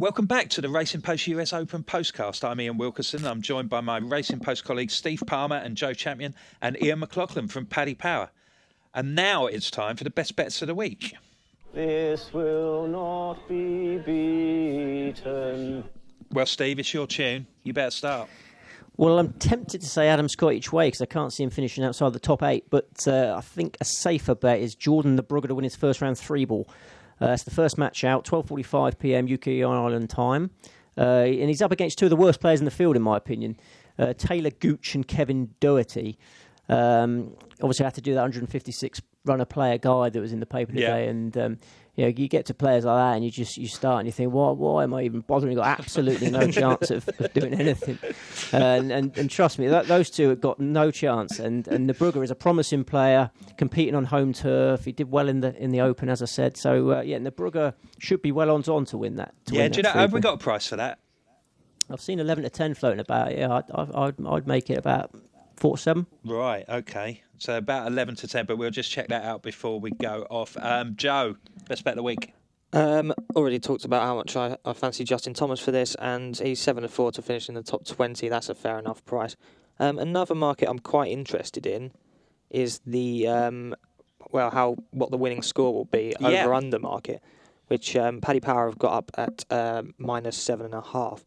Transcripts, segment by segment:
Welcome back to the Racing Post US Open Postcast. I'm Ian Wilkerson. I'm joined by my Racing Post colleagues Steve Palmer and Joe Champion and Ian McLaughlin from Paddy Power. And now it's time for the best bets of the week. This will not be beaten. Well, Steve, it's your tune. You better start. Well, I'm tempted to say Adam Scott each way because I can't see him finishing outside the top 8, but I think a safer bet is Jordan the Brugger to win his first round 3-ball. It's the first match out, 12:45 p.m. UK Ireland time. And he's up against two of the worst players in the field, in my opinion, Taylor Gooch and Kevin Doherty. Obviously, I had to do that 156 runner player guide that was in the paper today. And you get to players like that and you start and you think, why am I even bothering? You've got absolutely no chance of doing anything. And trust me, those two have got no chance. And the Brugger is a promising player, competing on home turf. He did well in the Open, as I said. So, and the Brugger should be well on to win that. Do you know, have we got a price for that? I've seen 11 to 10 floating about. Yeah, I'd make it about 4-7. Right, okay. So about 11 to 10, but we'll just check that out before we go off. Joe, best bet of the week. Already talked about how much I fancy Justin Thomas for this, and he's 7-4 to finish in the top 20. That's a fair enough price. Another market I'm quite interested in is the what the winning score will be over-under market, which Paddy Power have got up at -7.5,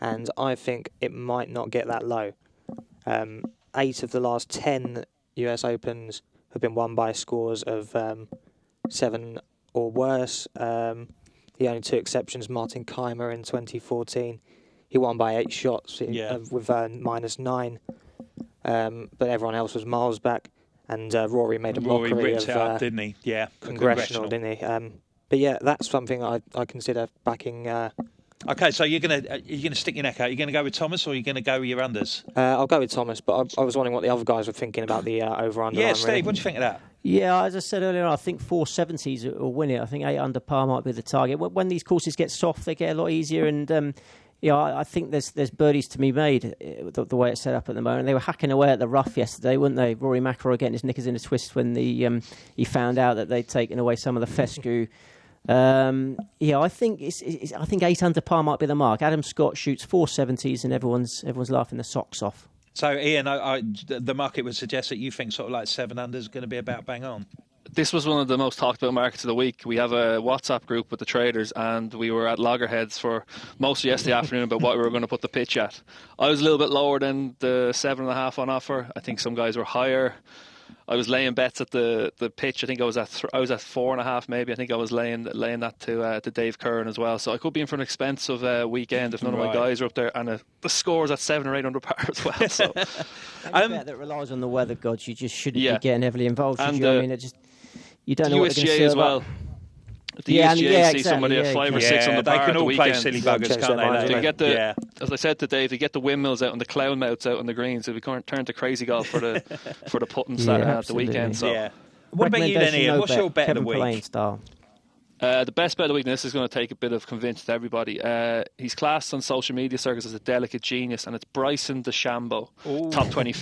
and I think it might not get that low. 8 of the last 10 US Opens have been won by scores of 7 or worse. The only two exceptions, Martin Keimer in 2014. He won by 8 shots with -9. But everyone else was miles back. And Rory made a mockery of... Rory ripped it up, didn't he? Yeah. Congressional, didn't he? But yeah, that's something I consider backing... Okay, so you're gonna stick your neck out. You're gonna go with Thomas, or you're gonna go with your unders? I'll go with Thomas, but I was wondering what the other guys were thinking about the over/under. Yeah, Steve, what do you think of that? Yeah, as I said earlier, I think 470s will win it. I think 8 under par might be the target. When these courses get soft, they get a lot easier, and I think there's birdies to be made the way it's set up at the moment. They were hacking away at the rough yesterday, weren't they? Rory McIlroy getting his knickers in a twist when he found out that they'd taken away some of the fescue. I think I think 8 under par might be the mark. Adam Scott shoots 470s, and everyone's laughing their socks off. So, Ian, the market would suggest that you think sort of like 7 under is going to be about bang on. This was one of the most talked about markets of the week. We have a WhatsApp group with the traders, and we were at loggerheads for most of yesterday afternoon about what we were going to put the pitch at. I was a little bit lower than the 7.5 on offer. I think some guys were higher. I was laying bets at the pitch. I think I was at 4.5 maybe. I think I was laying that to Dave Curran as well. So I could be in for an expensive weekend if none of my guys are up there. And the score's at 7 or 8 under par as well. So any bet that relies on the weather gods, you just shouldn't be getting heavily involved. And you? I mean, you don't know what they're going to serve as well. Up. If the USGA see somebody at 5 or 6 on the par, they can all play silly buggers, can't they? You get as I said to Dave, you get the windmills out and the clown mouths out on the greens. So we can't turn to crazy golf for the putting Saturday at the weekend. So, what about you then, Ian? What's your bet of the week? Kevin Pallane style. The best bet of the week, and this is going to take a bit of convincing to everybody. He's classed on social media circuits as a delicate genius, and it's Bryson DeChambeau,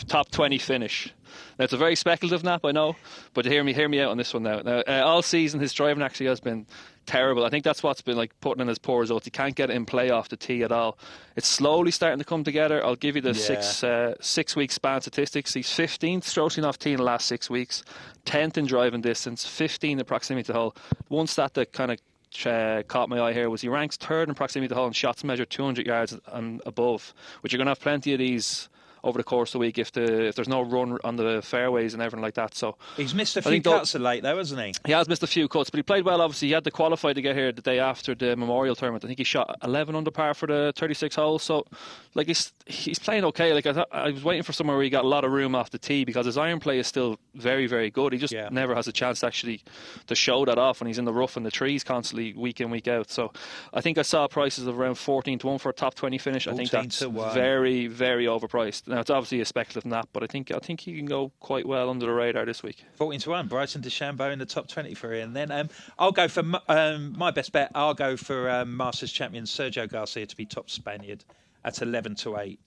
top 20 finish. Now, it's a very speculative nap, I know, but hear me out on this one now. All season, his driving actually has been terrible. I think that's what's been like putting in his poor results. He can't get it in play off the tee at all. It's slowly starting to come together. I'll give you the 6 week span statistics. He's 15th stroking off tee in the last 6 weeks, 10th in driving distance, 15 in proximity to the hole. One stat that kind of caught my eye here was he ranks 3rd in proximity to the hole and shots measured 200 yards and above, which you're going to have plenty of these over the course of the week if there's no run on the fairways and everything like that. So he's missed a few cuts of late though, hasn't he? He has missed a few cuts, but he played well. Obviously, he had to qualify to get here the day after the Memorial Tournament. I think he shot 11 under par for the 36 holes. So, like, he's playing okay. Like I was waiting for somewhere where he got a lot of room off the tee because his iron play is still very, very good. He just never has a chance to show that off when he's in the rough and the trees constantly week in, week out. So, I think I saw prices of around 14 to 1 for a top 20 finish. I think that's very, very overpriced. Now, it's obviously a speculative nap, but I think he can go quite well under the radar this week. 14 to 1, Bryson DeChambeau in the top 20 for Ian. Then I'll go for my best bet. I'll go for Masters champion Sergio Garcia to be top Spaniard at 11 to 8.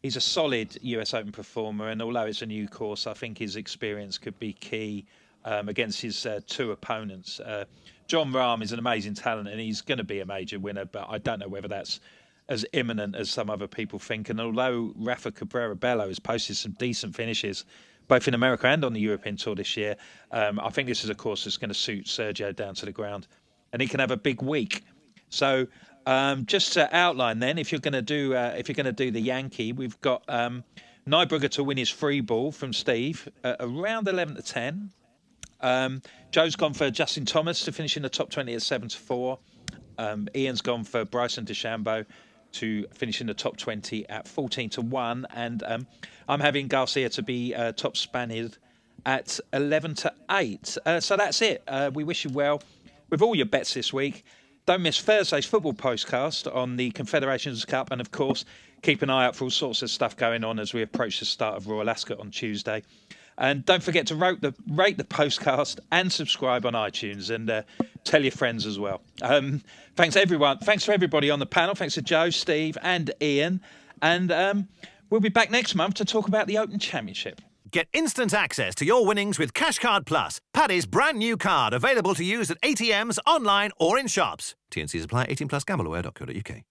He's a solid US Open performer, and although it's a new course, I think his experience could be key. against his two opponents. John Rahm is an amazing talent, and he's going to be a major winner, but I don't know whether that's as imminent as some other people think. And although Rafa Cabrera-Bello has posted some decent finishes, both in America and on the European Tour this year, I think this is a course that's going to suit Sergio down to the ground, and he can have a big week. So just to outline, then, if you're going to do the Yankee, we've got Nybrugger to win his free ball from Steve around 11 to 10. Joe's gone for Justin Thomas to finish in the top 20 at 7 to 4. Ian's gone for Bryson DeChambeau to finish in the top 20 at 14 to 1, and I'm having Garcia to be top Spaniard at 11 to 8. So that's it. We wish you well with all your bets this week. Don't miss Thursday's football postcast on the Confederations Cup, and of course, keep an eye out for all sorts of stuff going on as we approach the start of Royal Ascot on Tuesday. And don't forget to rate the postcast and subscribe on iTunes, and tell your friends as well. Thanks, everyone. Thanks for everybody on the panel. Thanks to Joe, Steve, and Ian. And we'll be back next month to talk about the Open Championship. Get instant access to your winnings with Cashcard Plus, Paddy's brand new card, available to use at ATMs, online or in shops. T&Cs apply. 18 plus. Gambleaware.co.uk.